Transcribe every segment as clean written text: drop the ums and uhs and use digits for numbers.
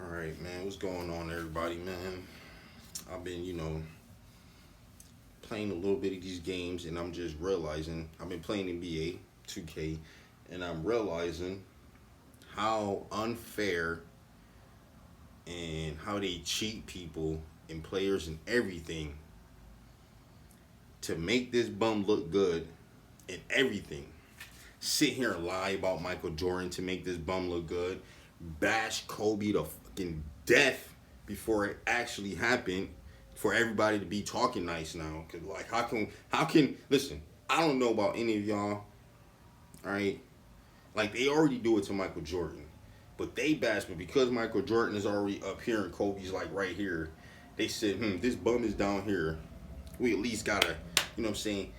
Alright, man, what's going on, everybody, man? I've been, playing a little bit of these games, and I'm just realizing I've been playing NBA 2K, and I'm realizing how unfair and how they cheat people and players and everything to make this bum look good and everything. Sit here and lie about Michael Jordan to make this bum look good, bash Kobe to fucking death before it actually happened, for everybody to be talking nice now. Cause like, how can listen? I don't know about any of y'all. All right, like they already do it to Michael Jordan, but they bash. But because Michael Jordan is already up here and Kobe's like right here, they said, this bum is down here. We at least gotta, what I'm saying,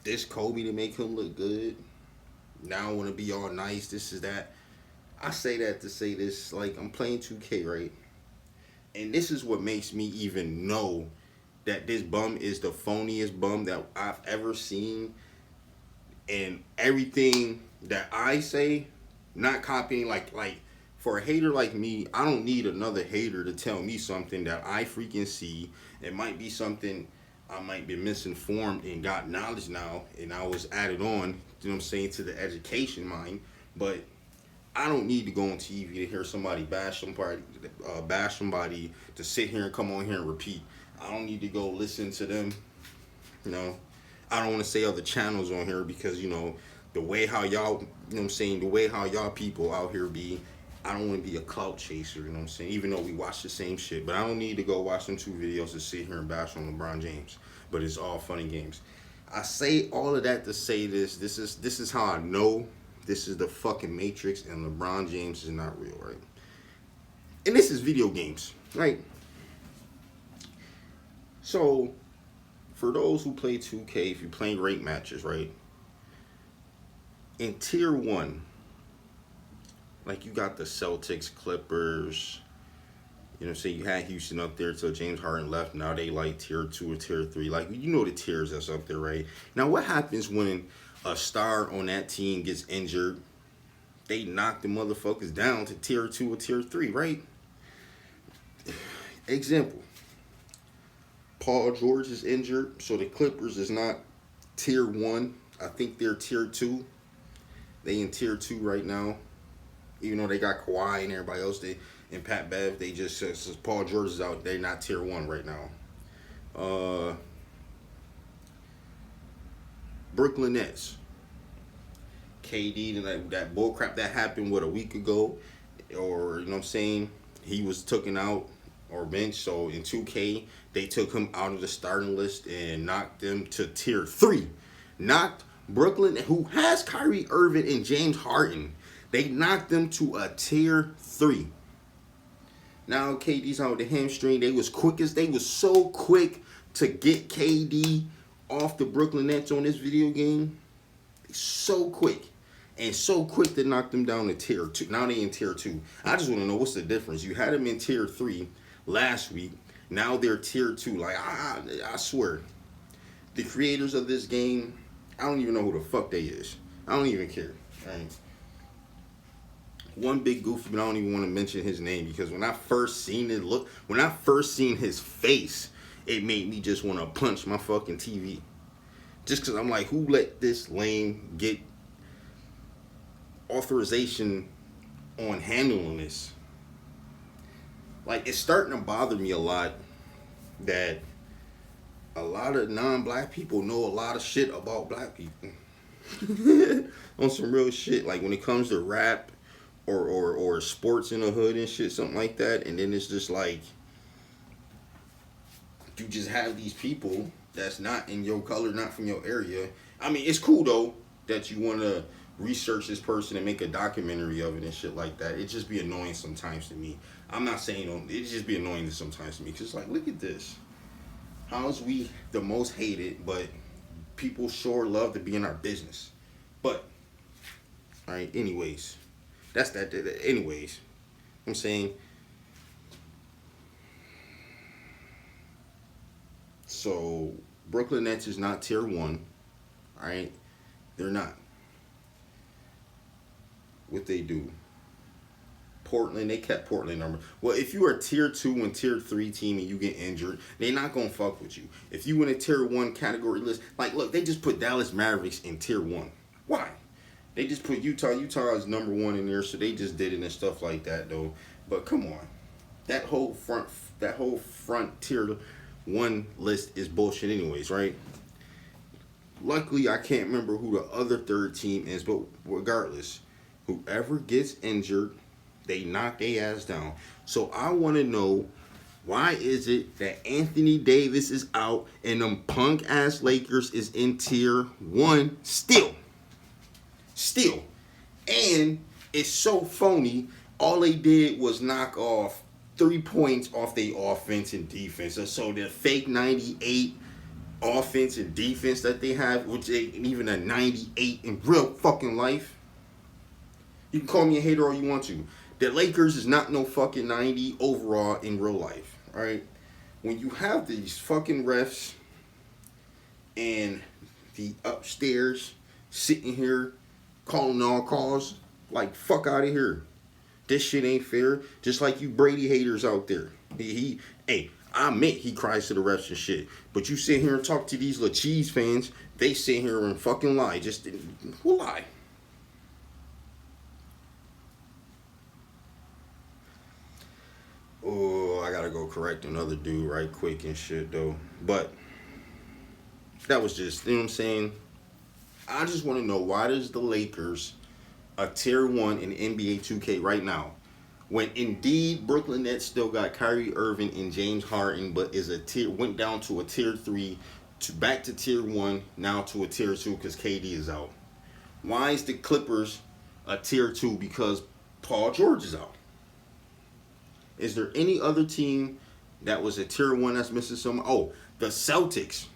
this Kobe to make him look good. Now I want to be all nice. This is that. I say that to say this. Like, I'm playing 2K, right? And this is what makes me even know that this bum is the phoniest bum that I've ever seen. And everything that I say, not copying. Like for a hater like me, I don't need another hater to tell me something that I freaking see. It might be something I might be misinformed and got knowledge now, and I was added on, you know what I'm saying, to the education mind. But I don't need to go on TV to hear somebody bash somebody to sit here and come on here and repeat. I don't need to go listen to them. You know, I don't want to say other channels on here because the way how y'all, what I'm saying, the way how y'all people out here be. I don't want to be a clout chaser, you know what I'm saying? Even though we watch the same shit, but I don't need to go watch them two videos to sit here and bash on LeBron James. But it's all funny games. I say all of that to say this. This is how I know this is the fucking Matrix and LeBron James is not real, right? And this is video games, right? So, for those who play 2K, if you're playing rate matches, right? In tier 1, like you got the Celtics, Clippers, you know what I'm saying? You had Houston up there till James Harden left. Now they like tier 2 or tier 3. Like, the tiers that's up there, right? Now, what happens when a star on that team gets injured? They knock the motherfuckers down to tier 2 or tier 3, right? Example. Paul George is injured, so the Clippers is not tier 1. I think they're tier 2. They in tier 2 right now. Even though they got Kawhi and everybody else, and Pat Bev, they just since Paul George is out, they're not tier 1 right now. Brooklyn Nets, KD, that bull crap that happened a week ago, or you know what I'm saying, he was taken out or benched. So in 2K, they took him out of the starting list and knocked them to tier 3. Knocked Brooklyn, who has Kyrie Irving and James Harden. They knocked them to a tier 3. Now KD's out with the hamstring. They was so quick to get KD off the Brooklyn Nets on this video game. So quick. And so quick to knock them down to tier 2. Now they in tier 2. I just want to know what's the difference. You had them in tier 3 last week. Now they're tier 2. Like, I swear. The creators of this game, I don't even know who the fuck they is. I don't even care. Right? One big goofy, but I don't even want to mention his name because when I first seen his face, it made me just want to punch my fucking TV. Just because I'm like, who let this lame get authorization on handling this? Like, it's starting to bother me a lot that a lot of non-black people know a lot of shit about black people. On some real shit. Like, when it comes to rap or sports in the hood and shit, something like that. And then it's just like, you just have these people that's not in your color, not from your area. I mean, it's cool though that you want to research this person and make a documentary of it and shit like that. It just be annoying sometimes to me. I'm not saying it just be annoying sometimes to me because like, look at this. How's we the most hated, but people sure love to be in our business. But all right, anyways, that's that. Anyways, I'm saying. So Brooklyn Nets is not tier 1. All right, they're not. What they do? Portland. They kept Portland number. Well, if you are tier 2 and tier 3 team and you get injured, they're not gonna fuck with you. If you in a tier 1 category list, like look, they just put Dallas Mavericks in tier 1. Why? They just put Utah. Utah is number 1 in there, so they just did it and stuff like that though. But come on, that whole front tier 1 list is bullshit anyways, right? Luckily, I can't remember who the other third team is, but regardless, whoever gets injured, they knock their ass down. So I want to know, why is it that Anthony Davis is out and them punk ass Lakers is in tier 1 still? Still. And it's so phony. All they did was knock off 3 points off their offense and defense. So the fake 98 offense and defense that they have, which ain't even a 98 in real fucking life. You can call me a hater all you want to. The Lakers is not no fucking 90 overall in real life, alright? When you have these fucking refs and the upstairs sitting here calling all calls, like, fuck out of here. This shit ain't fair. Just like you Brady haters out there. Hey, I admit he cries to the refs and shit. But you sit here and talk to these little cheese fans, they sit here and fucking lie. Who lie? Oh, I gotta go correct another dude right quick and shit though. But that was just, you know what I'm saying? I just want to know, why does the Lakers a tier 1 in NBA 2K right now, when indeed Brooklyn Nets still got Kyrie Irving and James Harden, but went down to a tier 3, back to tier 1, now to a tier 2 because KD is out. Why is the Clippers a tier 2? Because Paul George is out. Is there any other team that was a tier 1 that's missing some? Oh, the Celtics,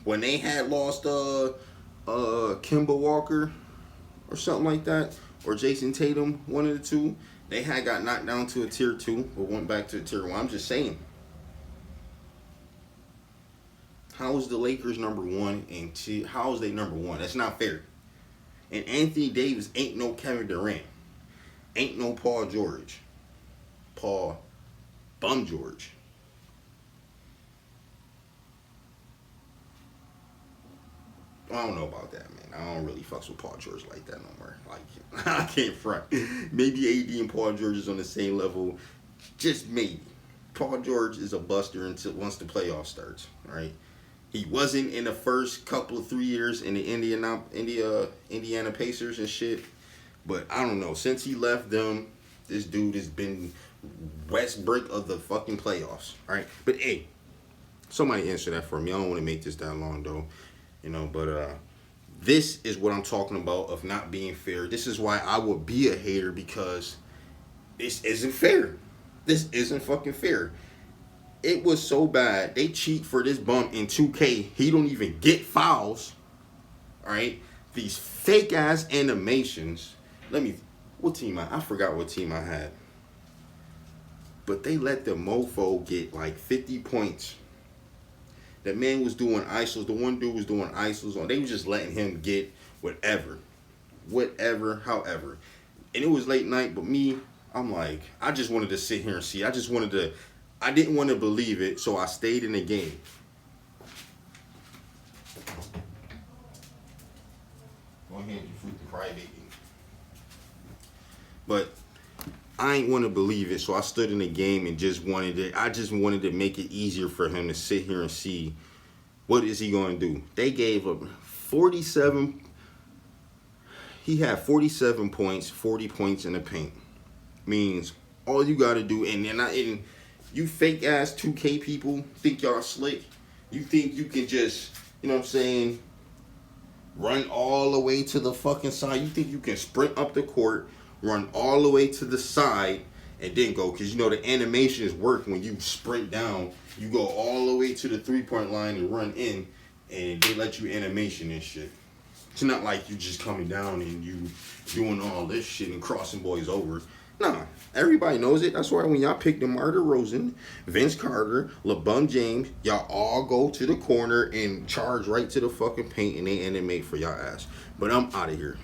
when they had lost Kemba Walker or something like that, or Jason Tatum, one of the two, they had got knocked down to a tier 2, but went back to a tier 1. I'm just saying. How is the Lakers number 1 and how is they number 1? That's not fair. And Anthony Davis ain't no Kevin Durant. Ain't no Paul George. Paul Bum George. I don't know about that, man. I don't really fucks with Paul George like that no more. Like, I can't front. Maybe AD and Paul George is on the same level. Just maybe. Paul George is a buster until once the playoff starts, right? He wasn't in the first couple of 3 years in the Indiana Pacers and shit. But I don't know. Since he left them, this dude has been Westbrook of the fucking playoffs, right? But hey, somebody answer that for me. I don't want to make this that long though. You know, but this is what I'm talking about of not being fair. This is why I would be a hater, because this isn't fair. This isn't fucking fair. It was so bad. They cheat for this bum in 2K. He don't even get fouls. Alright? These fake ass animations. What team I forgot what team I had. But they let the mofo get like 50 points. That man was doing ISOs. The one dude was doing ISOs on. They was just letting him get whatever, however. And it was late night, but me, I'm like, I just wanted to sit here and see. I didn't want to believe it, so I stayed in the game. Go ahead, you fruit the crybaby. But I ain't want to believe it, so I stood in the game and I just wanted to make it easier for him to sit here and see what is he going to do. They gave him 47. He had 47 points, 40 points in the paint. Means all you got to do, and you fake ass 2K people think y'all slick. You think you can just, you know what I'm saying, run all the way to the fucking side. You think you can sprint up the court, run all the way to the side, and then go. Because, you know, the animations work when you sprint down. You go all the way to the 3-point line and run in, and they let you animation and shit. It's not like you just coming down and you doing all this shit and crossing boys over. Nah, everybody knows it. That's why when y'all pick DeMar DeRozan, Vince Carter, LeBron James, y'all all go to the corner and charge right to the fucking paint and they animate for y'all ass. But I'm out of here.